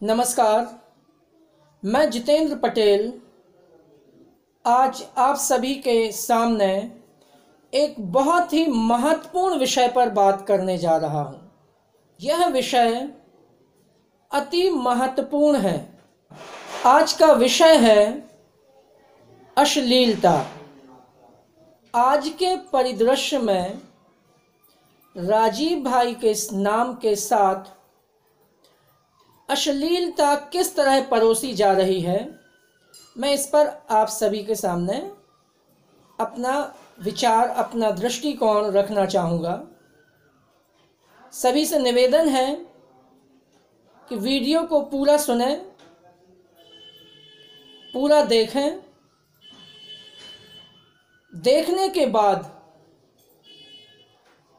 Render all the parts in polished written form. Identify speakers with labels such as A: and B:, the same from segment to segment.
A: नमस्कार, मैं जितेंद्र पटेल आज आप सभी के सामने एक बहुत ही महत्वपूर्ण विषय पर बात करने जा रहा हूँ। यह विषय अति महत्वपूर्ण है। आज का विषय है अश्लीलता। आज के परिदृश्य में राजीव भाई के नाम के साथ अश्लीलता किस तरह परोसी जा रही है, मैं इस पर आप सभी के सामने अपना विचार, अपना दृष्टिकोण रखना चाहूँगा। सभी से निवेदन है कि वीडियो को पूरा सुनें, पूरा देखें। देखने के बाद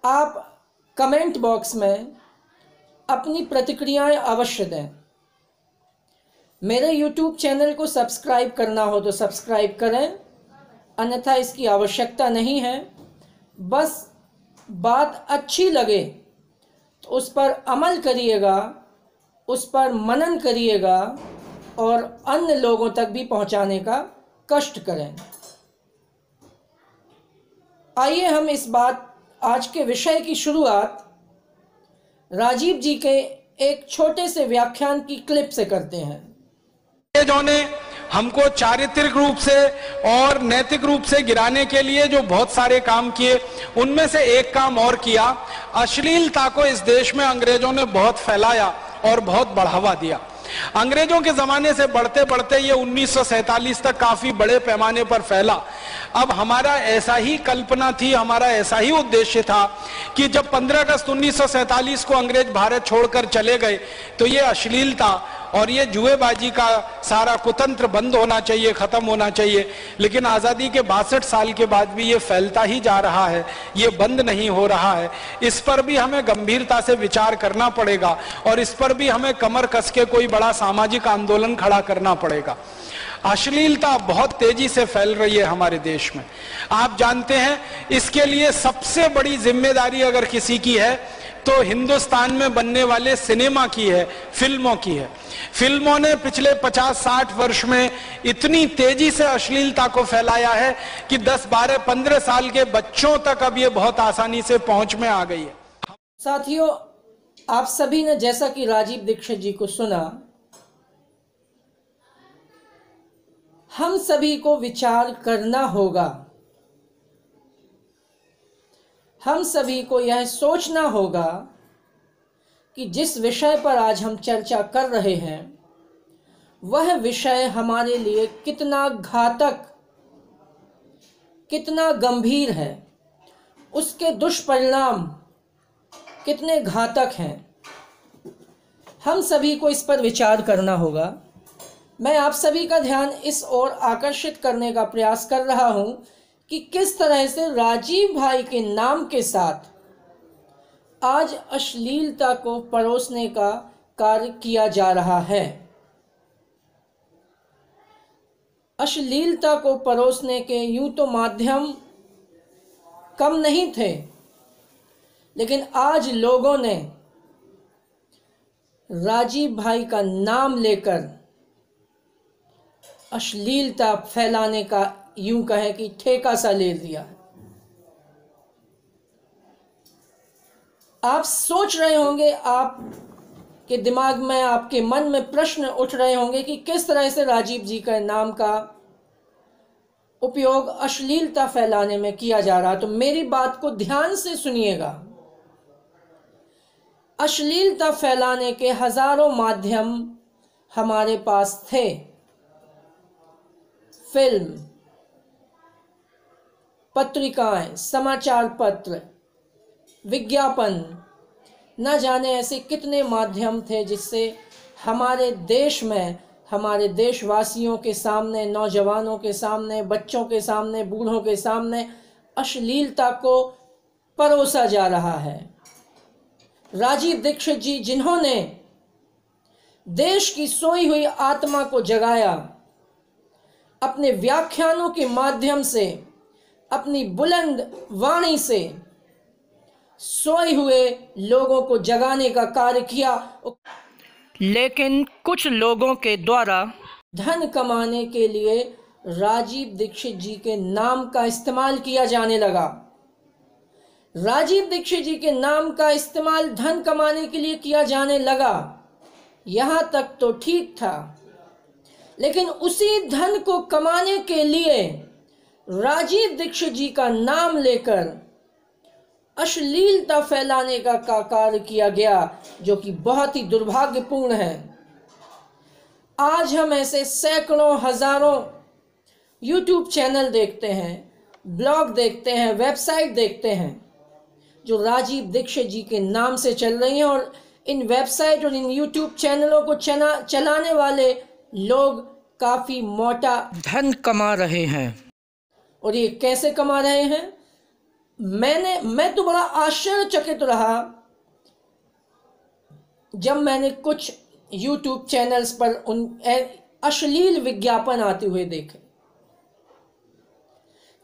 A: आप कमेंट बॉक्स में अपनी प्रतिक्रियाएं अवश्य दें। मेरे YouTube चैनल को सब्सक्राइब करना हो तो सब्सक्राइब करें, अन्यथा इसकी आवश्यकता नहीं है। बस बात अच्छी लगे तो उस पर अमल करिएगा, उस पर मनन करिएगा और अन्य लोगों तक भी पहुंचाने का कष्ट करें। आइए हम इस बात आज के विषय की शुरुआत राजीव जी के एक छोटे से व्याख्यान की क्लिप से करते हैं।
B: अंग्रेजों ने हमको चारित्रिक रूप से और नैतिक रूप से गिराने के लिए जो बहुत सारे काम किए, उनमें से एक काम और किया। अश्लीलता को इस देश में अंग्रेजों ने बहुत फैलाया और बहुत बढ़ावा दिया। अंग्रेजों के जमाने से बढ़ते बढ़ते ये 1947 तक काफी बड़े पैमाने पर फैला। अब हमारा ऐसा ही कल्पना थी, हमारा ऐसा ही उद्देश्य था कि जब 15 अगस्त 1947 को अंग्रेज भारत छोड़कर चले गए तो ये अश्लीलता और ये जुएबाजी का सारा कुतंत्र बंद होना चाहिए, खत्म होना चाहिए। लेकिन आजादी के 62 साल के बाद भी ये फैलता ही जा रहा है, ये बंद नहीं हो रहा है। इस पर भी हमें गंभीरता से विचार करना पड़ेगा और इस पर भी हमें कमर कस के कोई बड़ा सामाजिक आंदोलन खड़ा करना पड़ेगा। अश्लीलता बहुत तेजी से फैल रही है हमारे देश में। आप जानते हैं, इसके लिए सबसे बड़ी जिम्मेदारी अगर किसी की है तो हिंदुस्तान में बनने वाले सिनेमा की है, फिल्मों की है। फिल्मों ने पिछले 50-60 वर्ष में इतनी तेजी से अश्लीलता को फैलाया है कि 10, 12, 15 साल के बच्चों तक अब ये बहुत आसानी से पहुंच में आ गई है।
A: साथियों, आप सभी ने जैसा कि राजीव दीक्षित जी को सुना, हम सभी को विचार करना होगा। हम सभी को यह सोचना होगा कि जिस विषय पर आज हम चर्चा कर रहे हैं वह विषय हमारे लिए कितना घातक, कितना गंभीर है, उसके दुष्परिणाम कितने घातक हैं। हम सभी को इस पर विचार करना होगा। मैं आप सभी का ध्यान इस ओर आकर्षित करने का प्रयास कर रहा हूं कि किस तरह से राजीव भाई के नाम के साथ आज अश्लीलता को परोसने का कार्य किया जा रहा है। अश्लीलता को परोसने के यूं तो माध्यम कम नहीं थे, लेकिन आज लोगों ने राजीव भाई का नाम लेकर अश्लीलता फैलाने का यूं कहें कि ठेका सा ले लिया। आप सोच रहे होंगे, आप के दिमाग में, आपके मन में प्रश्न उठ रहे होंगे कि किस तरह से राजीव जी के नाम का उपयोग अश्लीलता फैलाने में किया जा रहा। तो मेरी बात को ध्यान से सुनिएगा। अश्लीलता फैलाने के हजारों माध्यम हमारे पास थे। फिल्म, पत्रिकाएं, समाचार पत्र, विज्ञापन, न जाने ऐसे कितने माध्यम थे जिससे हमारे देश में, हमारे देशवासियों के सामने, नौजवानों के सामने, बच्चों के सामने, बूढ़ों के सामने अश्लीलता को परोसा जा रहा है। राजीव दीक्षित जी, जिन्होंने देश की सोई हुई आत्मा को जगाया, अपने व्याख्यानों के माध्यम से, अपनी बुलंद वाणी से सोए हुए लोगों को जगाने का कार्य किया। लेकिन कुछ लोगों के द्वारा धन कमाने के लिए राजीव दीक्षित जी के नाम का इस्तेमाल किया जाने लगा। राजीव दीक्षित जी के नाम का इस्तेमाल धन कमाने के लिए किया जाने लगा, यहां तक तो ठीक था। लेकिन उसी धन को कमाने के लिए राजीव दीक्षित जी का नाम लेकर अश्लीलता फैलाने का कार्य किया गया, जो कि बहुत ही दुर्भाग्यपूर्ण है। आज हम ऐसे सैकड़ों हजारों YouTube चैनल देखते हैं, ब्लॉग देखते हैं, वेबसाइट देखते हैं जो राजीव दीक्षित जी के नाम से चल रही हैं, और इन वेबसाइट और इन YouTube चैनलों को चलाने वाले लोग काफी मोटा धन कमा रहे हैं। और ये कैसे कमा रहे हैं? मैं तो बड़ा आश्चर्यचकित रहा जब मैंने कुछ YouTube चैनल्स पर उन अश्लील विज्ञापन आते हुए देखे।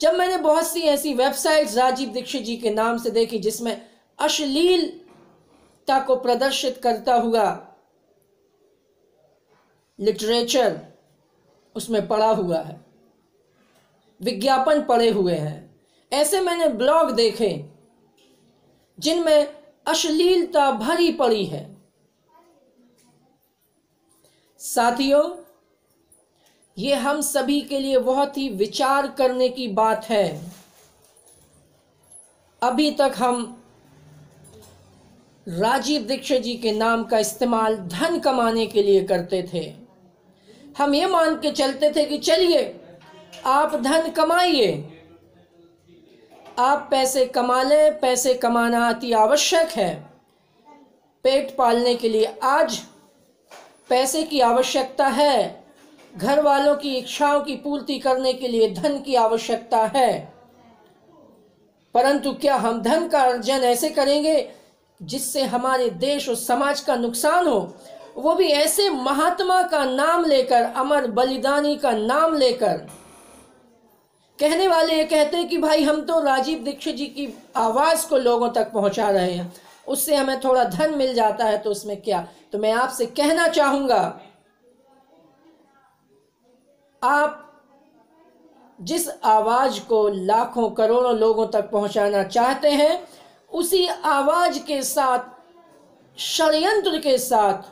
A: जब मैंने बहुत सी ऐसी वेबसाइट्स राजीव दीक्षित जी के नाम से देखी जिसमें अश्लीलता को प्रदर्शित करता हुआ लिटरेचर उसमें पड़ा हुआ है, विज्ञापन पड़े हुए हैं, ऐसे मैंने ब्लॉग देखे जिनमें अश्लीलता भरी पड़ी है। साथियों, ये हम सभी के लिए बहुत ही विचार करने की बात है। अभी तक हम राजीव दीक्षित जी के नाम का इस्तेमाल धन कमाने के लिए करते थे। हम ये मान के चलते थे कि चलिए आप धन कमाइए, आप पैसे कमा लें, पैसे कमाना अति आवश्यक है पेट पालने के लिए। आज पैसे की आवश्यकता है, घर वालों की इच्छाओं की पूर्ति करने के लिए धन की आवश्यकता है, परंतु क्या हम धन का अर्जन ऐसे करेंगे जिससे हमारे देश और समाज का नुकसान हो, वो भी ऐसे महात्मा का नाम लेकर, अमर बलिदानी का नाम लेकर। कहने वाले ये कहते हैं कि भाई हम तो राजीव दीक्षित जी की आवाज को लोगों तक पहुंचा रहे हैं, उससे हमें थोड़ा धन मिल जाता है तो उसमें क्या। तो मैं आपसे कहना चाहूंगा, आप जिस आवाज को लाखों करोड़ों लोगों तक पहुंचाना चाहते हैं, उसी आवाज के साथ, षड्यंत्र के साथ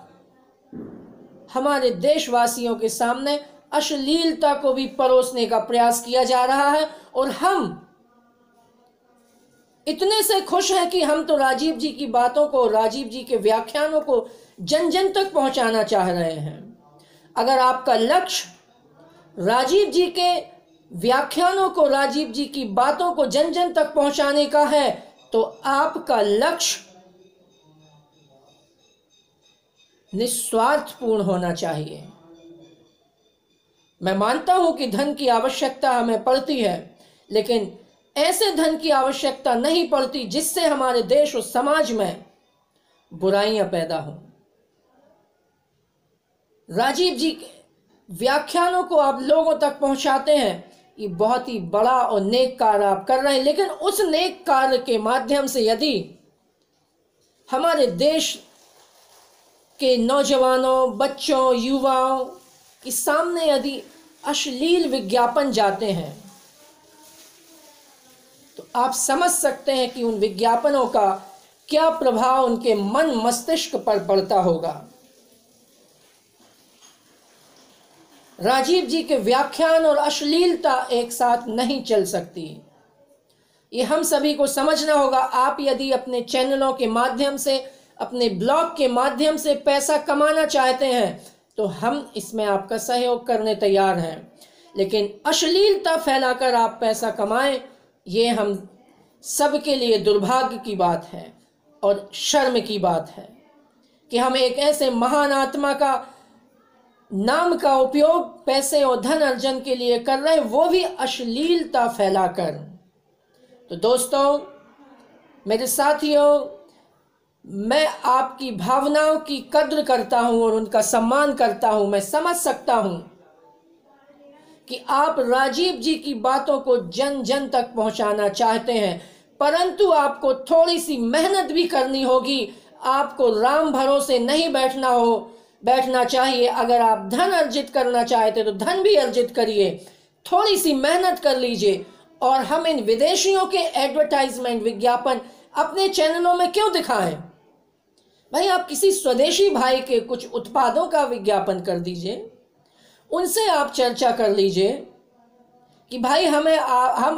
A: हमारे देशवासियों के सामने अश्लीलता को भी परोसने का प्रयास किया जा रहा है। और हम इतने से खुश हैं कि हम तो राजीव जी की बातों को, राजीव जी के व्याख्यानों को जन जन तक पहुंचाना चाह रहे हैं। अगर आपका लक्ष्य राजीव जी के व्याख्यानों को, राजीव जी की बातों को जन जन तक पहुंचाने का है, तो आपका लक्ष्य निस्वार्थपूर्ण होना चाहिए। मैं मानता हूं कि धन की आवश्यकता हमें पड़ती है, लेकिन ऐसे धन की आवश्यकता नहीं पड़ती जिससे हमारे देश और समाज में बुराइयां पैदा हों। राजीव जी के व्याख्यानों को आप लोगों तक पहुंचाते हैं, ये बहुत ही बड़ा और नेक कार्य आप कर रहे हैं, लेकिन उस नेक कार्य के माध्यम से यदि हमारे देश के नौजवानों, बच्चों, युवाओं के सामने यदि अश्लील विज्ञापन जाते हैं, तो आप समझ सकते हैं कि उन विज्ञापनों का क्या प्रभाव उनके मन मस्तिष्क पर पड़ता होगा। राजीव जी के व्याख्यान और अश्लीलता एक साथ नहीं चल सकती, ये हम सभी को समझना होगा। आप यदि अपने चैनलों के माध्यम से, अपने ब्लॉग के माध्यम से पैसा कमाना चाहते हैं तो हम इसमें आपका सहयोग करने तैयार हैं, लेकिन अश्लीलता फैलाकर आप पैसा कमाएं, ये हम सबके लिए दुर्भाग्य की बात है और शर्म की बात है कि हम एक ऐसे महान आत्मा का नाम का उपयोग पैसे और धन अर्जन के लिए कर रहे हैं, वो भी अश्लीलता फैलाकर। तो दोस्तों, मेरे साथियों, मैं आपकी भावनाओं की कद्र करता हूं और उनका सम्मान करता हूं। मैं समझ सकता हूं कि आप राजीव जी की बातों को जन जन तक पहुंचाना चाहते हैं, परंतु आपको थोड़ी सी मेहनत भी करनी होगी। आपको राम भरोसे नहीं बैठना हो बैठना चाहिए। अगर आप धन अर्जित करना चाहते तो धन भी अर्जित करिए, थोड़ी सी मेहनत कर लीजिए। और हम इन विदेशियों के एडवर्टाइजमेंट, विज्ञापन अपने चैनलों में क्यों दिखाएं? भाई आप किसी स्वदेशी भाई के कुछ उत्पादों का विज्ञापन कर दीजिए, उनसे आप चर्चा कर लीजिए कि भाई हम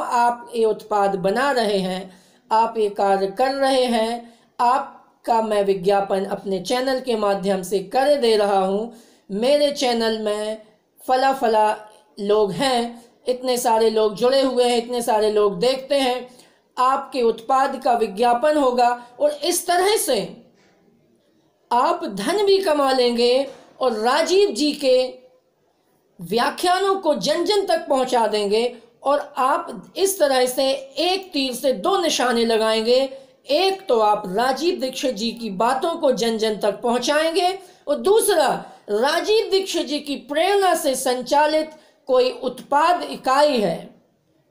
A: आप ये उत्पाद बना रहे हैं, आप ये कार्य कर रहे हैं, आपका मैं विज्ञापन अपने चैनल के माध्यम से कर दे रहा हूँ। मेरे चैनल में फला फला लोग हैं, इतने सारे लोग जुड़े हुए हैं, इतने सारे लोग देखते हैं, आपके उत्पाद का विज्ञापन होगा। और इस तरह से आप धन भी कमा लेंगे और राजीव जी के व्याख्यानों को जन जन तक पहुंचा देंगे। और आप इस तरह से एक तीर से दो निशाने लगाएंगे। एक तो आप राजीव दीक्षित जी की बातों को जन जन तक पहुंचाएंगे, और दूसरा राजीव दीक्षित जी की प्रेरणा से संचालित कोई उत्पाद इकाई है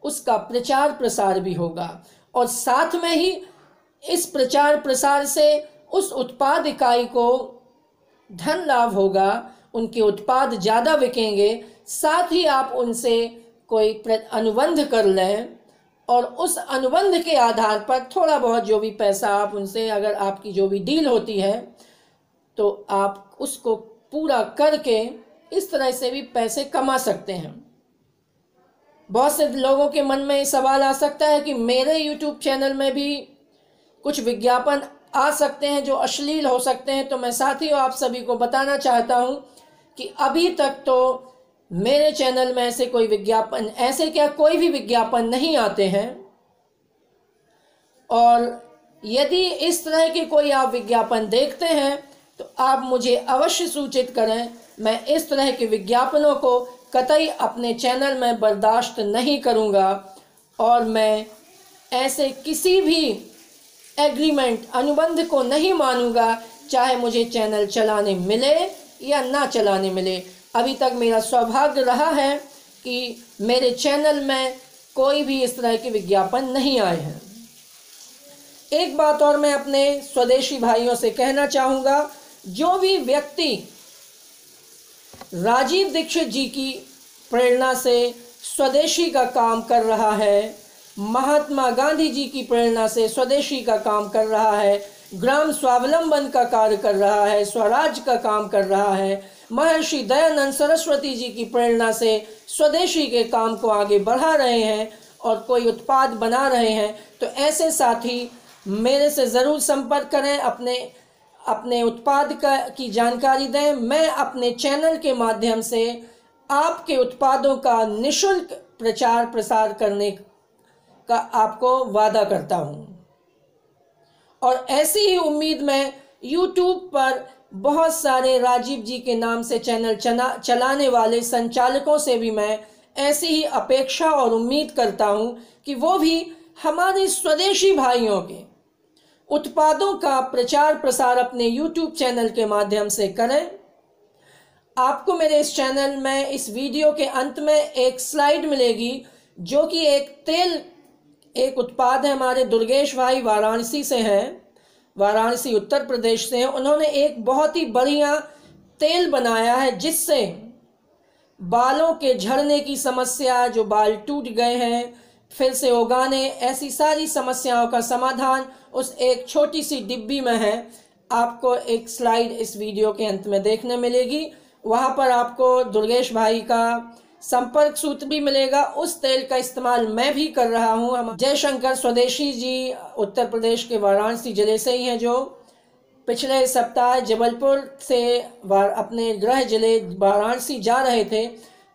A: उसका प्रचार प्रसार भी होगा। और साथ में ही इस प्रचार प्रसार से उस उत्पाद इकाई को धन लाभ होगा, उनके उत्पाद ज़्यादा बिकेंगे। साथ ही आप उनसे कोई अनुबंध कर लें और उस अनुबंध के आधार पर थोड़ा बहुत जो भी पैसा आप उनसे, अगर आपकी जो भी डील होती है तो आप उसको पूरा करके इस तरह से भी पैसे कमा सकते हैं। बहुत से लोगों के मन में सवाल आ सकता है कि मेरे YouTube चैनल में भी कुछ विज्ञापन आ सकते हैं जो अश्लील हो सकते हैं। तो मैं साथियों आप सभी को बताना चाहता हूं कि अभी तक तो मेरे चैनल में ऐसे कोई विज्ञापन, ऐसे क्या कोई भी विज्ञापन नहीं आते हैं। और यदि इस तरह के कोई आप विज्ञापन देखते हैं तो आप मुझे अवश्य सूचित करें। मैं इस तरह के विज्ञापनों को कतई अपने चैनल में बर्दाश्त नहीं करूंगा और मैं ऐसे किसी भी एग्रीमेंट, अनुबंध को नहीं मानूंगा, चाहे मुझे चैनल चलाने मिले या ना चलाने मिले। अभी तक मेरा सौभाग्य रहा है कि मेरे चैनल में कोई भी इस तरह के विज्ञापन नहीं आए हैं। एक बात और मैं अपने स्वदेशी भाइयों से कहना चाहूँगा, जो भी व्यक्ति राजीव दीक्षित जी की प्रेरणा से स्वदेशी का काम कर रहा है, महात्मा गांधी जी की प्रेरणा से स्वदेशी का काम कर रहा है, ग्राम स्वावलंबन का कार्य कर रहा है, स्वराज का काम कर रहा है, महर्षि दयानंद सरस्वती जी की प्रेरणा से स्वदेशी के काम को आगे बढ़ा रहे हैं और कोई उत्पाद बना रहे हैं, तो ऐसे साथी मेरे से ज़रूर संपर्क करें, अपने उत्पाद की जानकारी दें। मैं अपने चैनल के माध्यम से आपके उत्पादों का निःशुल्क प्रचार प्रसार करने का आपको वादा करता हूं। और ऐसी ही उम्मीद मैं YouTube पर बहुत सारे राजीव जी के नाम से चैनल चलाने वाले संचालकों से भी मैं ऐसी ही अपेक्षा और उम्मीद करता हूं कि वो भी हमारे स्वदेशी भाइयों के उत्पादों का प्रचार प्रसार अपने YouTube चैनल के माध्यम से करें। आपको मेरे इस चैनल में इस वीडियो के अंत में एक स्लाइड मिलेगी जो कि एक उत्पाद है, हमारे दुर्गेश भाई वाराणसी से हैं, वाराणसी उत्तर प्रदेश से हैं। उन्होंने एक बहुत ही बढ़िया तेल बनाया है जिससे बालों के झड़ने की समस्या, जो बाल टूट गए हैं फिर से उगाने, ऐसी सारी समस्याओं का समाधान उस एक छोटी सी डिब्बी में है। आपको एक स्लाइड इस वीडियो के अंत में देखने मिलेगी, वहाँ पर आपको दुर्गेश भाई का संपर्क सूत्र भी मिलेगा। उस तेल का इस्तेमाल मैं भी कर रहा हूँ। हम जयशंकर स्वदेशी जी उत्तर प्रदेश के वाराणसी जिले से ही हैं, जो पिछले सप्ताह जबलपुर से अपने गृह जिले वाराणसी जा रहे थे।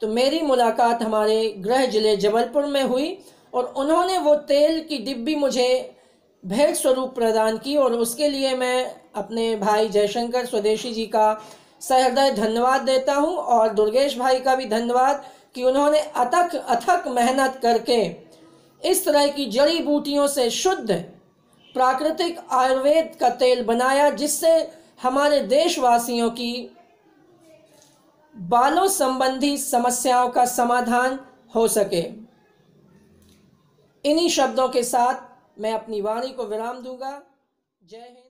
A: तो मेरी मुलाकात हमारे गृह जिले जबलपुर में हुई और उन्होंने वो तेल की डिब्बी मुझे भेंट स्वरूप प्रदान की और उसके लिए मैं अपने भाई जयशंकर स्वदेशी जी का सहृदय धन्यवाद देता हूं और दुर्गेश भाई का भी धन्यवाद कि उन्होंने अथक मेहनत करके इस तरह की जड़ी बूटियों से शुद्ध प्राकृतिक आयुर्वेद का तेल बनाया जिससे हमारे देशवासियों की बालों संबंधी समस्याओं का समाधान हो सके। इन्हीं शब्दों के साथ मैं अपनी वाणी को विराम दूंगा। जय हिंद।